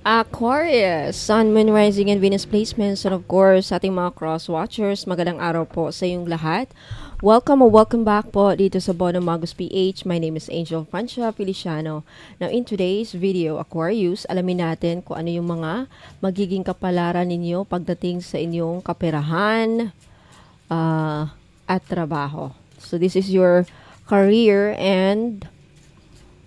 Aquarius, Sun, Moon, Rising, and Venus placements, and of course, sa ating mga cross-watchers, magandang araw po sa inyong lahat. Welcome or welcome back po dito sa Bono Magus PH. My name is Angel Francia Feliciano. Now, in today's video, Aquarius, alamin natin kung ano yung mga magiging kapalaran ninyo pagdating sa inyong kaperahan at trabaho. So, this is your career and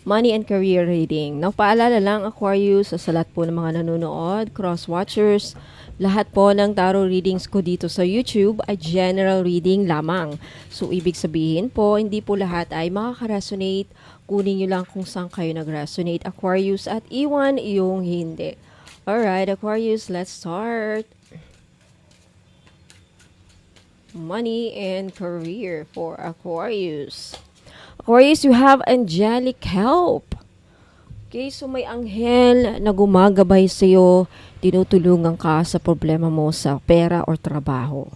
money and career reading. Now, paalala lang, Aquarius, sa lahat po ng mga nanonood, cross-watchers, lahat po ng tarot readings ko dito sa YouTube ay general reading lamang. So, ibig sabihin po, hindi po lahat ay makaka-resonate. Kunin nyo lang kung saan kayo nag-resonate, Aquarius, at iwan yung hindi. Alright, Aquarius, let's start. Money and career for Aquarius. Aquarius, you have angelic help. Okay, so may anghel na gumagabay sa iyo, tinutulungan ka sa problema mo sa pera or trabaho.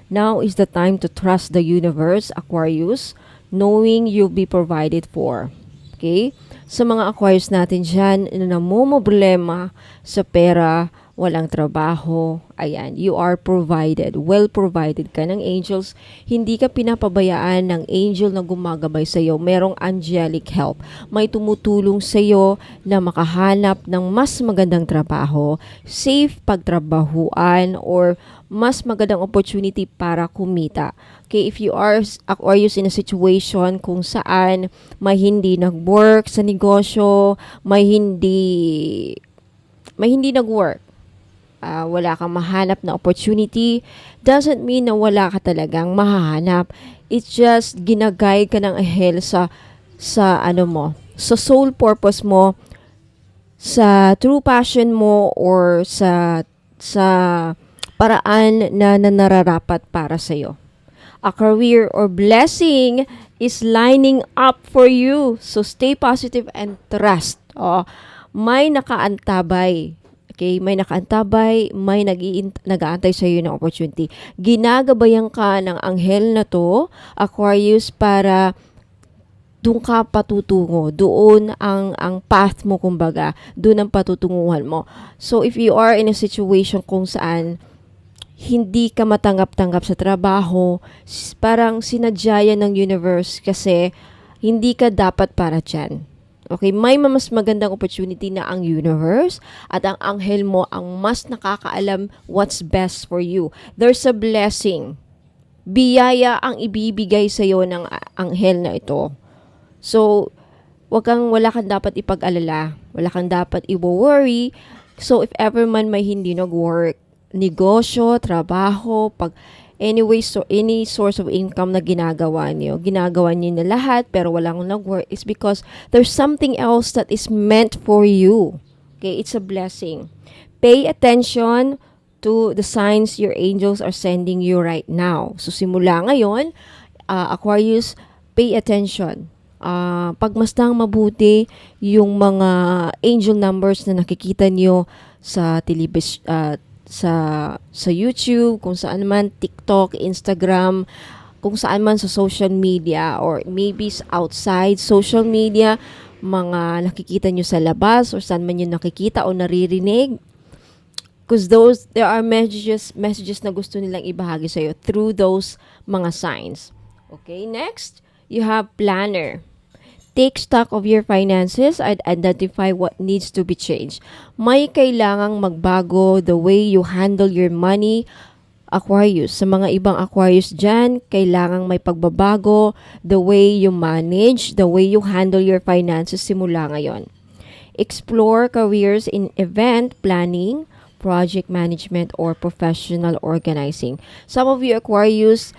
Now is the time to trust the universe, Aquarius, knowing you'll be provided for. Okay? Sa mga Aquarius natin dyan na namumroblema sa pera, walang trabaho, ayan, you are provided, well provided ka ng angels, hindi ka pinapabayaan ng angel na gumagabay sa iyo, merong angelic help, may tumutulong sa iyo na makahanap ng mas magandang trabaho, safe pagtrabahuan, or mas magandang opportunity para kumita. Okay, if you are Aquarius in a situation kung saan may hindi nag-work sa negosyo, may hindi nag-work, wala kang mahanap na opportunity, doesn't mean na wala ka talagang mahahanap. It's just ginagay ka ng anghel sa ano mo, sa soul purpose mo, sa true passion mo, or sa paraan na nararapat para sa iyo. A career or blessing is lining up for you. So stay positive and trust. May nakaantabay. Okay, may nakaantabay, may nag-aantay sa iyo ng opportunity. Ginagabayan ka ng anghel na to, Aquarius, para doon ka patutungo. Doon ang path mo, kumbaga. Doon ang patutunguhan mo. So, if you are in a situation kung saan hindi ka matanggap-tanggap sa trabaho, parang sinadya ng universe kasi hindi ka dapat para dyan. Okay, may mas magandang opportunity na ang universe at ang anghel mo ang mas nakakaalam what's best for you. There's a blessing. Biyaya ang ibibigay sa iyo ng anghel na ito. So, wala kang dapat ipag-alala. Wala kang dapat i-worry. So, if ever man may hindi nag-work, negosyo, trabaho, any source of income na ginagawa niyo na lahat pero walang nag-work is because there's something else that is meant for you. Okay, it's a blessing. Pay attention to the signs your angels are sending you right now. So simula ngayon, Aquarius, pay attention. Pagmasdang mabuti yung mga angel numbers na nakikita niyo sa sa YouTube, kung saan man, TikTok, Instagram, kung saan man sa social media, or maybe outside social media, mga nakikita nyo sa labas, or saan man yun nakikita o naririnig. Because there are messages na gusto nilang ibahagi sa'yo through those mga signs. Okay, next, you have planner. Take stock of your finances and identify what needs to be changed. May kailangang magbago the way you handle your money, Aquarius. Sa mga ibang Aquarius dyan, kailangang may pagbabago the way you manage, the way you handle your finances simula ngayon. Explore careers in event planning, project management, or professional organizing. Some of you Aquarius,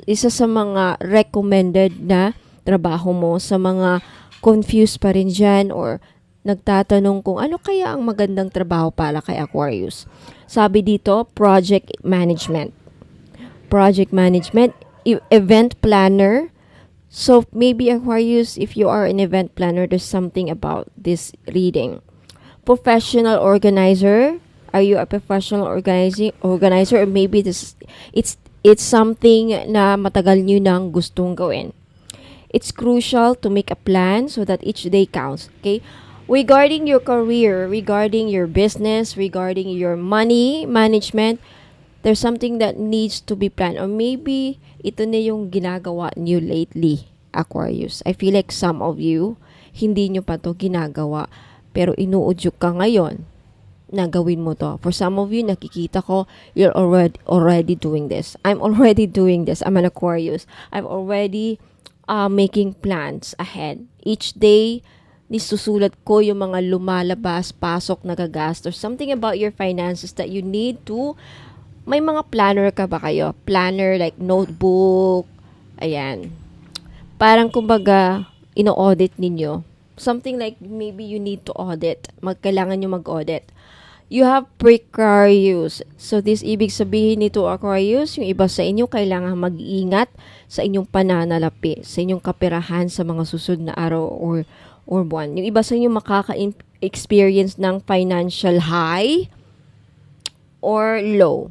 isa sa mga recommended na trabaho mo, sa mga confused pa rin dyan or nagtatanong kung ano kaya ang magandang trabaho para kay Aquarius. Sabi dito, project management. Project management, event planner. So maybe Aquarius, if you are an event planner, there's something about this reading. Professional organizer. Are you a professional organizer, or maybe it's something na matagal nyo nang gustong gawin. It's crucial to make a plan so that each day counts. Okay? regarding your career, regarding your business, regarding your money management, there's something that needs to be planned. Or maybe ito na yung ginagawa niyo lately, Aquarius. I feel like some of you, hindi nyo pa to ginagawa. Pero inuudyok ka ngayon na gawin mo to. For some of you, nakikita ko, you're already doing this. I'm already doing this. I'm an Aquarius. I'm already making plans ahead. Each day, nisusulat ko yung mga lumalabas, pasok, nagagastos. Something about your finances that you need to. May mga planner ka ba kayo? Planner like notebook. Ayan. Parang kumbaga, ino-audit ninyo. Something like maybe you need to audit. Kailangan nyo mag-audit. You have precarious. So this ibig sabihin nito, Aquarius, yung iba sa inyo kailangan mag-ingat sa inyong pananalapi, sa inyong kaperahan sa mga susunod na araw or buwan. Yung iba sa inyo makaka-experience ng financial high or low.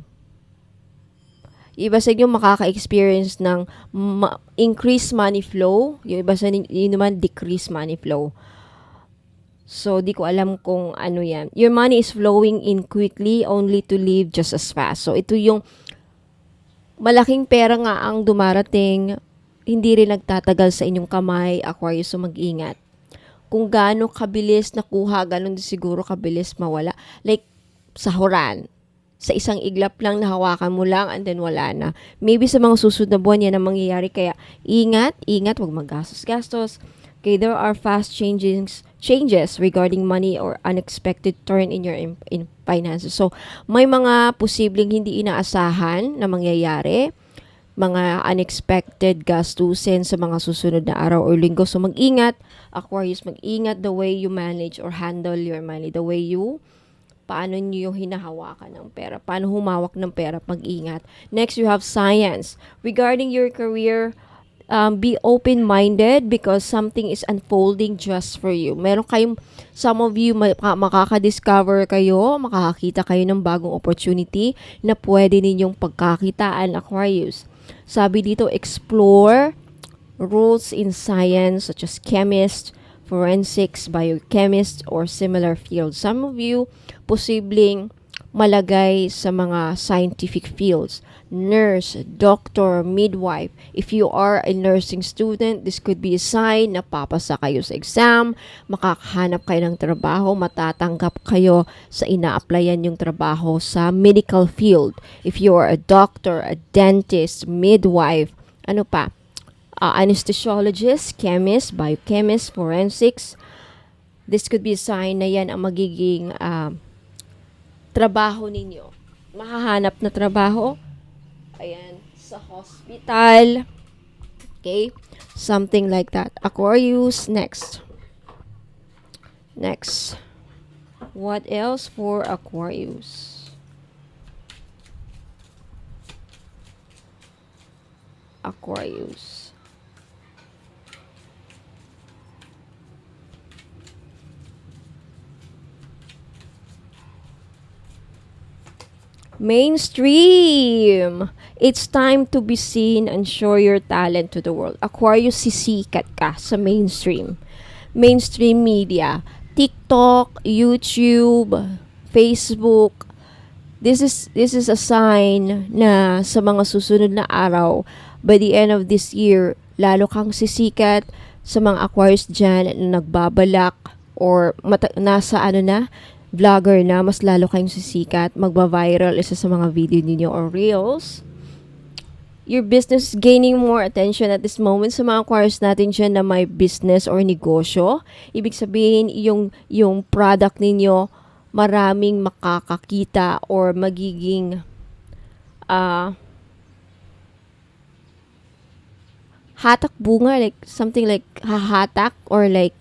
Yung iba sa inyo makaka-experience ng increased money flow. Yung iba sa inyo naman decreased money flow. So, di ko alam kung ano yan. Your money is flowing in quickly only to leave just as fast. So, ito yung malaking pera nga ang dumarating, hindi rin nagtatagal sa inyong kamay, Aquarius, so mag-ingat. Kung gaano kabilis nakuha, ganon din siguro kabilis mawala. Like, sahuran. Sa isang iglap lang, nahawakan mo lang, and then wala na. Maybe sa mga susunod na buwan yan ang mangyayari. Kaya, ingat, huwag maggastos-gastos. Okay, there are fast changes regarding money or unexpected turn in your in finances. So, may mga posibleng hindi inaasahan na mangyayari, mga unexpected gastusin sa mga susunod na araw or linggo. So, mag-ingat, Aquarius, mag-ingat the way you manage or handle your money, the way you, paano niyo yung hinahawakan ng pera, paano humawak ng pera, mag-ingat. Next, you have science. Regarding your career, be open-minded because something is unfolding just for you. Meron kayong, some of you, makaka-discover kayo, makakakita kayo ng bagong opportunity na pwede ninyong pagkakitaan, Aquarius. Sabi dito, explore rules in science such as chemist, forensics, biochemist, or similar fields. Some of you, posibleng malagay sa mga scientific fields. Nurse, doctor, midwife. If you are a nursing student, this could be a sign na papasa kayo sa exam, makakahanap kayo ng trabaho, matatanggap kayo sa ina-applyan yung trabaho sa medical field. If you are a doctor, a dentist, midwife, ano pa? Anesthesiologist, chemist, biochemist, forensics. This could be a sign na yan ang magiging trabaho ninyo. Mahahanap na trabaho. Ayan, sa hospital. Okay? Something like that. Aquarius, next. Next. What else for Aquarius? Aquarius. Mainstream. It's time to be seen and show your talent to the world. Aquarius, sisikat ka sa mainstream. Mainstream media. TikTok, YouTube, Facebook. This is a sign na sa mga susunod na araw, by the end of this year, lalo kang sisikat sa mga Aquarius dyan na nagbabalak or nasa vlogger na, mas lalo kayong sisikat, magba-viral isa sa mga video niyo or reels. Your business is gaining more attention at this moment sa mga Aquarius natin dyan na may business or negosyo. Ibig sabihin, yung product ninyo, maraming makakakita or magiging hatak bunga, like something like hahatak or like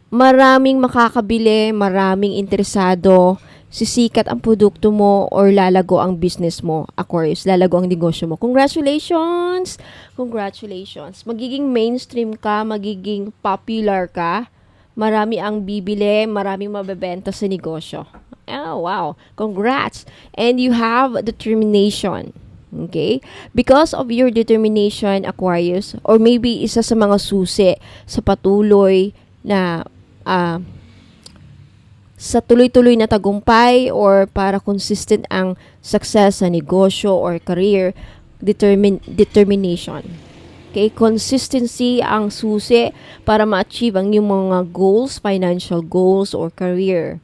maraming makakabili, maraming interesado, sisikat ang produkto mo or lalago ang business mo, Aquarius, lalago ang negosyo mo. Congratulations! Congratulations! Magiging mainstream ka, magiging popular ka, marami ang bibili, maraming mabebenta sa negosyo. Oh, wow! Congrats! And you have determination. Okay? Because of your determination, Aquarius, or maybe isa sa mga susi sa patuloy na sa tuloy-tuloy na tagumpay or para consistent ang success sa negosyo or career, determination. Okay, consistency ang susi para ma-achieve ang iyong mga goals, financial goals or career.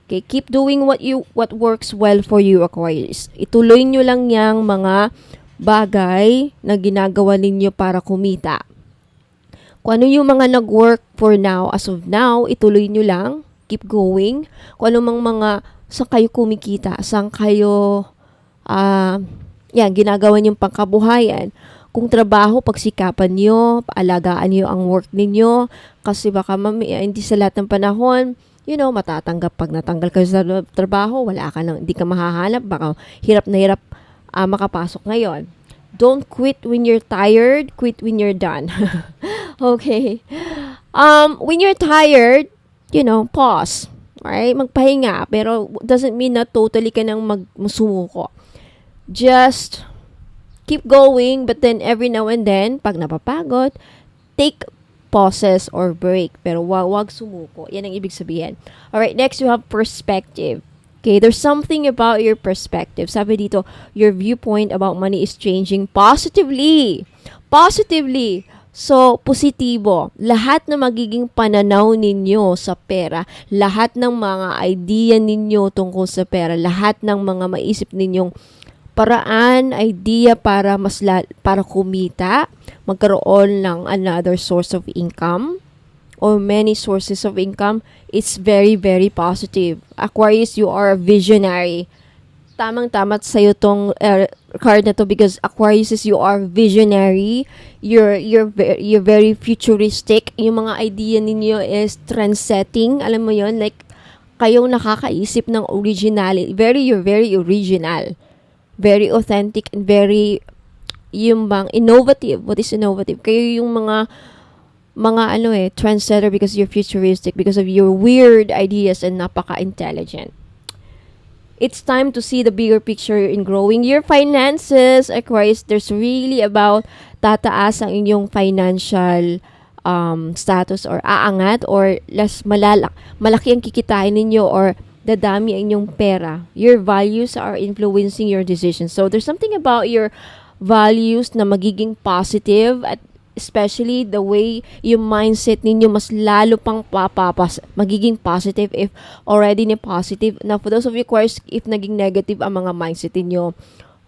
Okay, keep doing what works well for you, Aquarius. Ituloy nyo lang yang mga bagay na ginagawa ninyo para kumita. Kung ano yung mga nag-work for now, as of now, ituloy nyo lang. Keep going. Kung ano mang mga saan kayo kumikita, saan kayo ginagawa niyong pangkabuhayan. Kung trabaho, pagsikapan nyo, paalagaan nyo ang work ninyo. Kasi baka hindi sa lahat ng panahon, matatanggap pag natanggal ka sa trabaho, wala ka nang, hindi ka mahahanap, baka hirap na hirap makapasok ngayon. Don't quit when you're tired, quit when you're done. Okay. When you're tired, pause. Alright? Magpahinga. Pero doesn't mean na totally ka nang sumuko. Just keep going, but then every now and then, pag napapagod, take pauses or break. Pero wag sumuko. Yan ang ibig sabihin. Alright, next you have perspective. Okay, there's something about your perspective. Sabi dito, your viewpoint about money is changing positively. Positively. So, positibo. Lahat na magiging pananaw ninyo sa pera, lahat ng mga idea ninyo tungkol sa pera, lahat ng mga maisip ninyong paraan, idea para para kumita, magkaroon ng another source of income or many sources of income, it's very, very positive. Aquarius, you are a visionary. Tamang-tama sa'yo tong card na to because Aquarius is you are visionary. You're very futuristic. Yung mga idea ninyo is trend-setting. Alam mo yon, like kayong nakakaisip ng originality. You're very original. Very authentic and very innovative. What is innovative? Kayo yung mga trendsetter because you're futuristic, because of your weird ideas and napaka-intelligent. It's time to see the bigger picture in growing your finances, Aquarius. There's really about tataas ang inyong financial status or aangat or malaki ang kikitain ninyo or dadami ang inyong pera. Your values are influencing your decisions. So there's something about your values na magiging positive at especially the way yung mindset ninyo mas lalo pang magiging positive if already na positive. Now, for those of you, of course, if naging negative ang mga mindset ninyo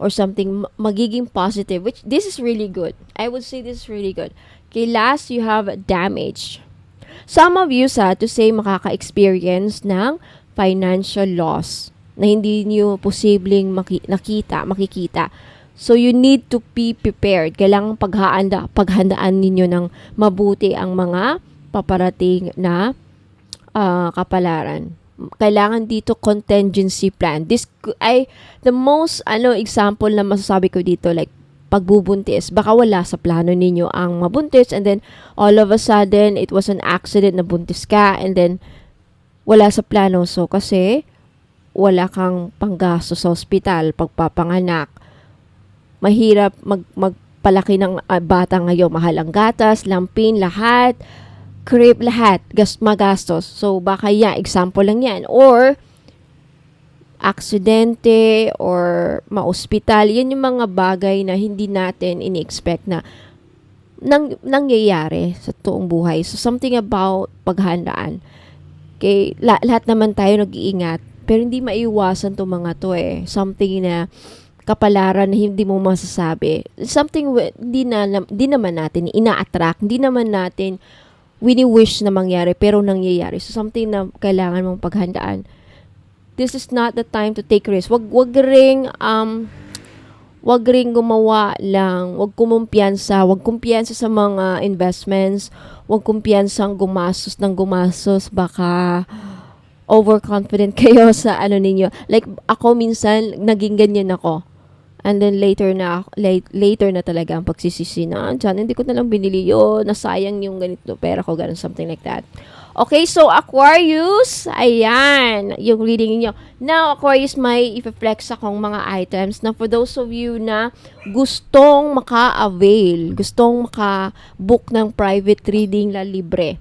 or something, magiging positive, which this is really good. I would say this is really good. Okay, last, you have damage. Some of you, sad to say, makaka-experience ng financial loss na hindi niyo posibleng makikita. So, you need to be prepared. Kailangang paghandaan ninyo ng mabuti ang mga paparating na kapalaran. Kailangan dito contingency plan. The most example na masasabi ko dito, like pagbubuntis. Baka wala sa plano ninyo ang mabuntis and then all of a sudden, it was an accident na buntis ka and then wala sa plano. So, kasi wala kang panggasto sa ospital, pagpapanganak. Mahirap magpalaki ng bata ngayon. Mahal ang gatas, lampin, lahat. Crib, lahat. Magastos. So, baka example lang yan. Or, aksidente or ma-ospital. Yan yung mga bagay na hindi natin ini-expect na nangyayari sa toong buhay. So, something about paghandaan. Okay, lahat naman tayo nag-iingat. Pero hindi maiwasan itong mga to Something na kapalaran na hindi mo masasabi. Something hindi naman natin ina-attract, hindi naman natin wini-wish na mangyari pero nangyayari. So something na kailangan mong paghandaan. This is not the time to take risk. Wag ring gumawa lang, wag kumpiyansa sa mga investments, wag kumpiyansang gumastos, baka overconfident kayo sa ninyo. Like ako minsan naging ganyan ako. And then later na talaga ang pagsisisi na dyan, hindi ko na lang binili yun, nasayang yung ganito pera ko, ganun, something like that. Okay, so Aquarius, ayan, yung reading niyo. Now, Aquarius, may i-flex akong mga items na for those of you na gustong maka-avail, gustong maka-book ng private reading la libre.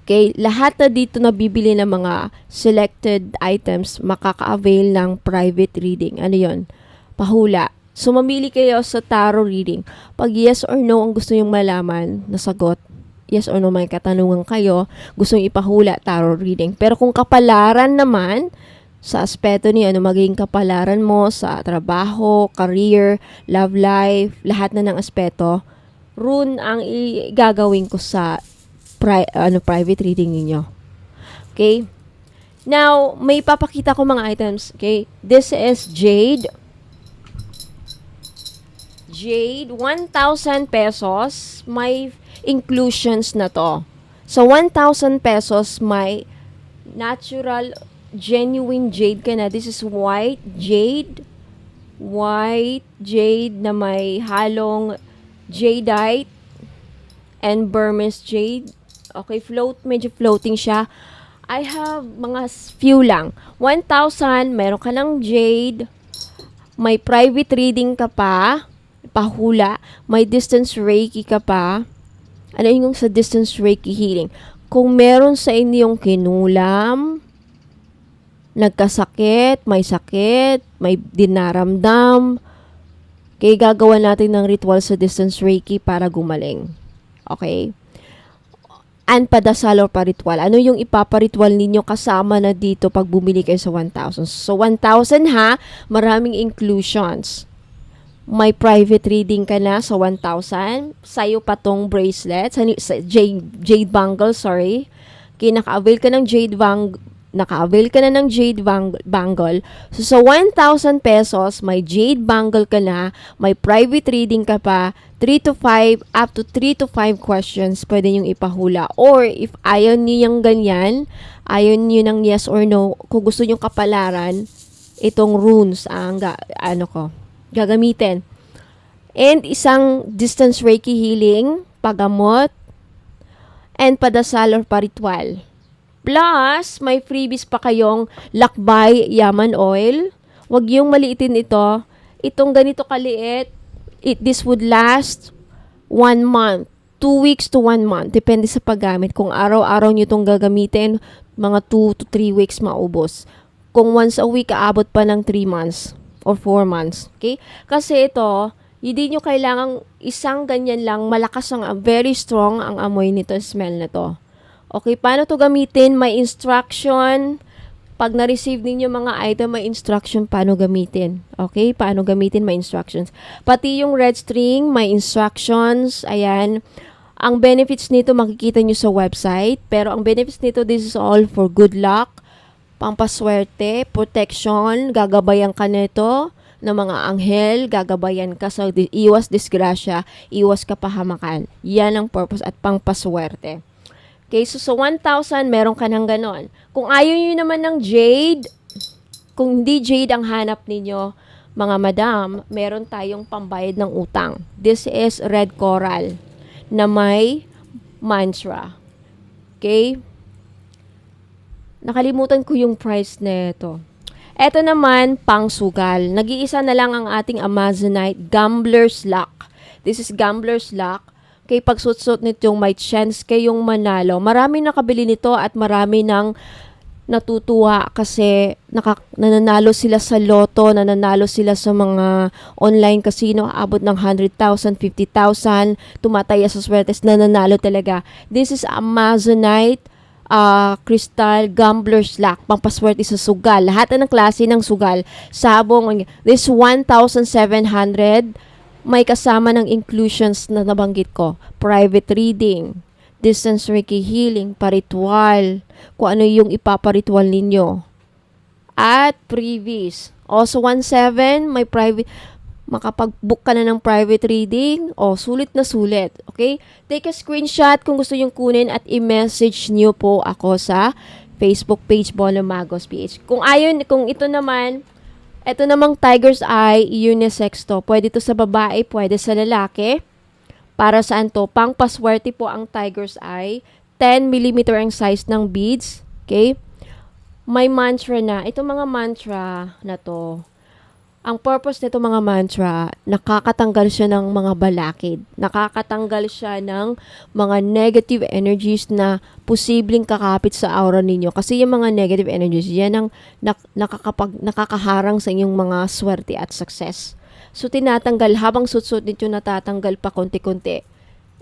Okay, lahat na dito na bibili ng mga selected items makaka-avail ng private reading. Ano yon? Pahula. So, mamili kayo sa tarot reading. Pag yes or no ang gusto nyong malaman, nasagot, yes or no may katanungan kayo, gusto nyong ipahula, tarot reading. Pero kung kapalaran naman, sa aspeto ni ano magiging kapalaran mo sa trabaho, career, love life, lahat na ng aspeto, rune ang gagawin ko sa private reading niyo. Okay? Now, may papakita ko mga items. Okay? This is jade. Jade, 1,000 pesos. May inclusions na to. So, 1,000 pesos may natural, genuine jade ka na. This is white jade. White jade na may halong jadeite and Burmese jade. Okay, medyo floating siya. I have mga few lang. 1,000, meron ka ng jade. May private reading ka pa. Pahula. May distance reiki ka pa. Ano yung sa distance reiki healing? Kung meron sa inyong kinulam, nagkasakit, may dinaramdam, kaya gagawa natin ng ritual sa distance reiki para gumaling. Okay? And padasal or paritual. Ano yung ipaparitual ninyo kasama na dito pag bumili kayo sa 1,000? So, 1,000 ha, maraming inclusions. May private reading ka na sa 1,000. Sa'yo pa tong bracelet, jade bangle, sorry. Naka-avail ka ng jade bangle. So, sa 1,000 pesos, may jade bangle ka na, may private reading ka pa, 3 to 5, up to 3 to 5 questions, pwede niyong ipahula. Or, if ayaw niyo yung ganyan, ayaw niyo ng yes or no, kung gusto niyo kapalaran, itong runes ang gagamitin. And isang distance reiki healing, pagamot, and padasal or paritual. Plus, may freebies pa kayong lakbay yaman oil. Huwag yung maliitin ito. Itong ganito kaliit, this would last 1 month. 2 weeks to 1 month. Depende sa paggamit. Kung araw-araw nyo itong gagamitin, mga 2 to 3 weeks maubos. Kung once a week, aabot pa ng 3 months or 4 months. Okay? Kasi ito, hindi nyo kailangang isang ganyan lang, malakas very strong ang amoy nito, smell na to. Okay, paano to gamitin? May instruction. Pag na-receive ninyo mga item, may instruction paano gamitin. Okay, paano gamitin, may instructions. Pati yung red string, may instructions. Ayan. Ang benefits nito, makikita nyo sa website. Pero ang benefits nito, this is all for good luck, pampaswerte, protection, gagabayan ka nito ng mga anghel, gagabayan ka sa iwas disgrasya, iwas kapahamakan. Yan ang purpose at pangpaswerte. Okay, so sa 1,000, meron ka ng ganon. Kung ayaw nyo naman ng jade, kung hindi jade ang hanap ninyo, mga madam, meron tayong pambayad ng utang. This is red coral na may mantra. Okay? Nakalimutan ko yung price nito. Ito naman, pangsugal. Nag-iisa na lang ang ating Amazonite Gambler's Luck. This is Gambler's Luck. Kay pagsuot nitong may chance kayong manalo. Marami nakabili nito at marami nang natutuwa kasi nananalo sila sa loto, nananalo sila sa mga online casino, abot ng 100,000, 50,000, tumataya sa swertes, nananalo talaga. This is Amazonite crystal gambler's luck, pampaswerte sa sugal. Lahat ng klase ng sugal. Sabong, this 1,700, may kasama ng inclusions na nabanggit ko. Private reading, distance reiki healing, paritual, kung ano yung ipaparitual ninyo. At freebies. Also, 1,700, may private, makapag-book ka na ng private reading, sulit na sulit. Okay? Take a screenshot kung gusto yung kunin at i-message nyo po ako sa Facebook page Bono Magos PH. Kung ito namang Tiger's Eye, unisex to. Pwede to sa babae, pwede sa lalaki. Para saan to? Pangpaswerte po ang Tiger's Eye. 10mm ang size ng beads. Okay? May mantra na. Itong mga mantra na to, Ang purpose nito mga mantra, nakakatanggal siya ng mga balakid. Nakakatanggal siya ng mga negative energies na posibleng kakapit sa aura ninyo. Kasi yung mga negative energies, yan ang nakakaharang sa inyong mga swerte at success. So, tinatanggal, habang sutsut nito natatanggal pa konti-konti.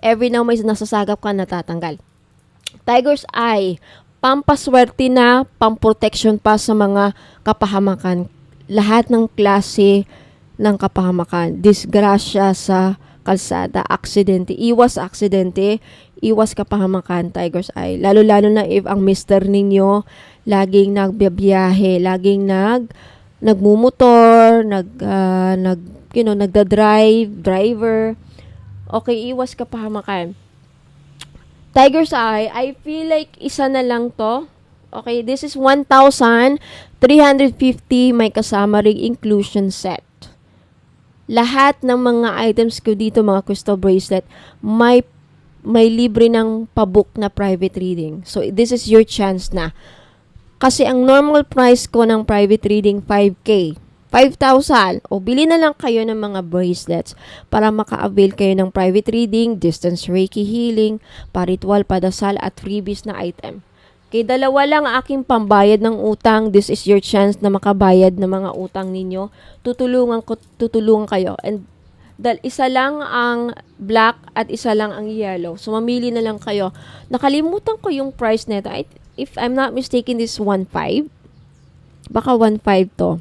Every now may nasasagap ka, natatanggal. Tiger's Eye, pampaswerte na, pamprotection pa sa mga kapahamakan. Lahat ng klase ng kapahamakan. Disgrasya sa kalsada, aksidente, iwas kapahamakan, Tiger's Eye. Lalo-lalo na if ang mister ninyo laging nagbibiyahe, laging nagmumotor, driver. Okay, iwas kapahamakan. Tiger's Eye, I feel like isa na lang to. Okay, this is 1,350, may kasama ring inclusion set. Lahat ng mga items ko dito, mga crystal bracelet, may libre ng pabook na private reading. So, this is your chance na. Kasi ang normal price ko ng private reading, 5K. 5,000. O, bili na lang kayo ng mga bracelets para maka-avail kayo ng private reading, distance Reiki healing, paritual, padasal, at freebies na item. Okay, dalawa lang aking pambayad ng utang. This is your chance na makabayad ng mga utang ninyo. Tutulungan kayo. And isa lang ang black at isa lang ang yellow. So, mamili na lang kayo. Nakalimutan ko yung price nito. If I'm not mistaken, this is 1.5. Baka 1.5 to.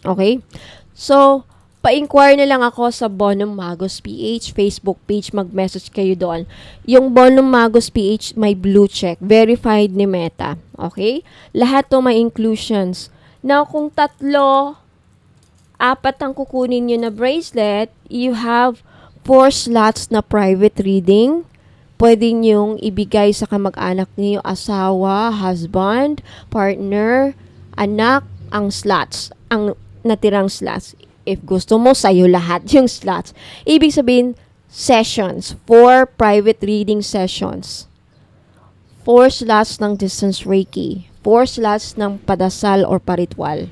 Okay? So, pa-inquire na lang ako sa Bonum Magos PH Facebook page, mag-message kayo doon. Yung Bonum Magos PH may blue check, verified ni Meta. Okay? Lahat to may inclusions. Now, kung 3, 4 ang kukunin nyo na bracelet, you have 4 slots na private reading. Pwede nyong ibigay sa kamag-anak niyo, asawa, husband, partner, anak, ang slots, ang natirang slots. If gusto mo, sa'yo lahat yung slots. Ibig sabihin, sessions. 4 private reading sessions. 4 slots ng distance Reiki. 4 slots ng padasal or paritwal.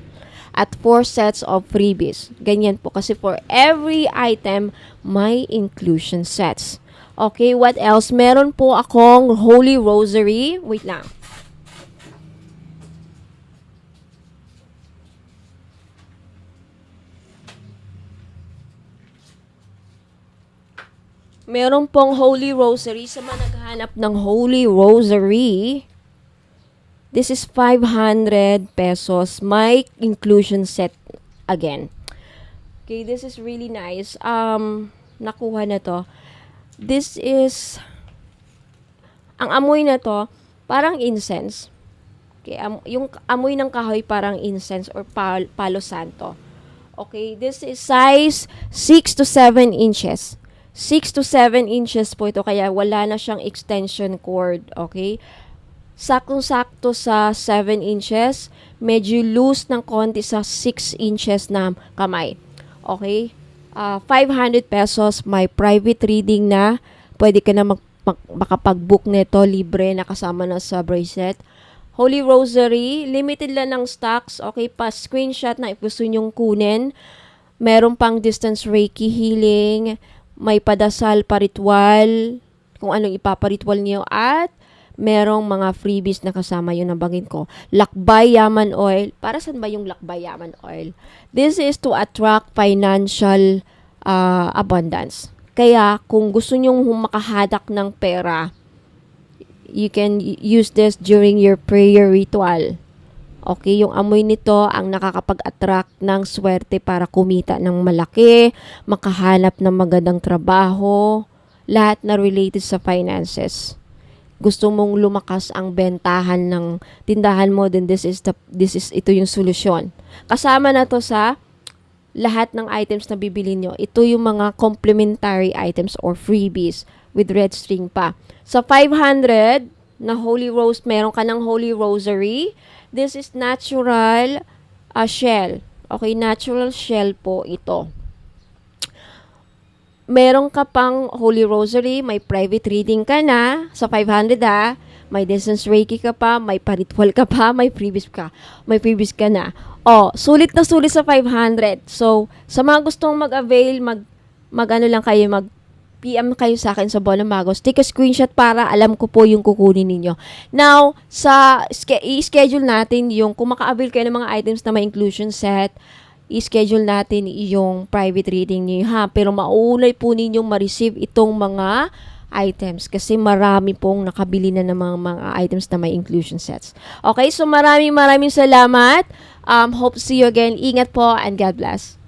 At 4 sets of freebies. Ganyan po. Kasi for every item, may inclusion sets. Okay, what else? Meron po akong Holy Rosary. Wait lang. Meron pong Holy Rosary. Sa mga naghahanap ng Holy Rosary, this is 500 pesos. May inclusion set again. Okay, this is really nice. Nakuha na to. This is, ang amoy na to, parang incense. Okay, yung amoy ng kahoy parang incense or palo santo. Okay, this is size 6 to 7 inches. 6 to 7 inches po ito, kaya wala na siyang extension cord, okay? Saktong-sakto sa 7 inches, medyo loose ng konti sa 6 inches na kamay, okay? 500 pesos, may private reading na, pwede ka na makapag-book nito, libre, nakasama na sa bracelet. Holy Rosary, limited lang ng stocks, okay? Pa-screenshot na if gusto nyong kunin. Meron pang distance Reiki healing, may padasal, paritwal, kung anong ipaparitwal niyo, at merong mga freebies na kasama yun, nabanggit ko. Lakbay Yaman Oil. Para saan ba yung Lakbay Yaman Oil? This is to attract financial abundance. Kaya, kung gusto nyong makahadak ng pera, you can use this during your prayer ritual. Okay, yung amoy nito ang nakakapag-attract ng swerte para kumita ng malaki, makahanap ng magandang trabaho, lahat na related sa finances. Gusto mong lumakas ang bentahan ng tindahan mo, then ito yung solusyon. Kasama na to sa lahat ng items na bibili nyo. Ito yung mga complementary items or freebies with red string pa. Sa 500 na Holy Rose, meron ka ng Holy Rosary. This is natural shell. Okay, natural shell po ito. Meron ka pang Holy Rosary, may private reading ka na sa 500 . may distance Reiki ka pa, may paritual ka pa, may previous ka na. Sulit na sulit sa 500. So, sa mga gustong mag-avail, mag-ano lang kayo, PM kayo sa akin sa Bola Magos. Take a screenshot para alam ko po yung kukunin ninyo. Now, i-schedule natin yung, kung maka-avail kayo ng mga items na may inclusion set, i-schedule natin yung private reading niyo ha. Pero maunay po ninyong ma-receive itong mga items kasi marami pong nakabili na ng mga items na may inclusion sets. Okay, so maraming salamat. Hope to see you again. Ingat po and God bless.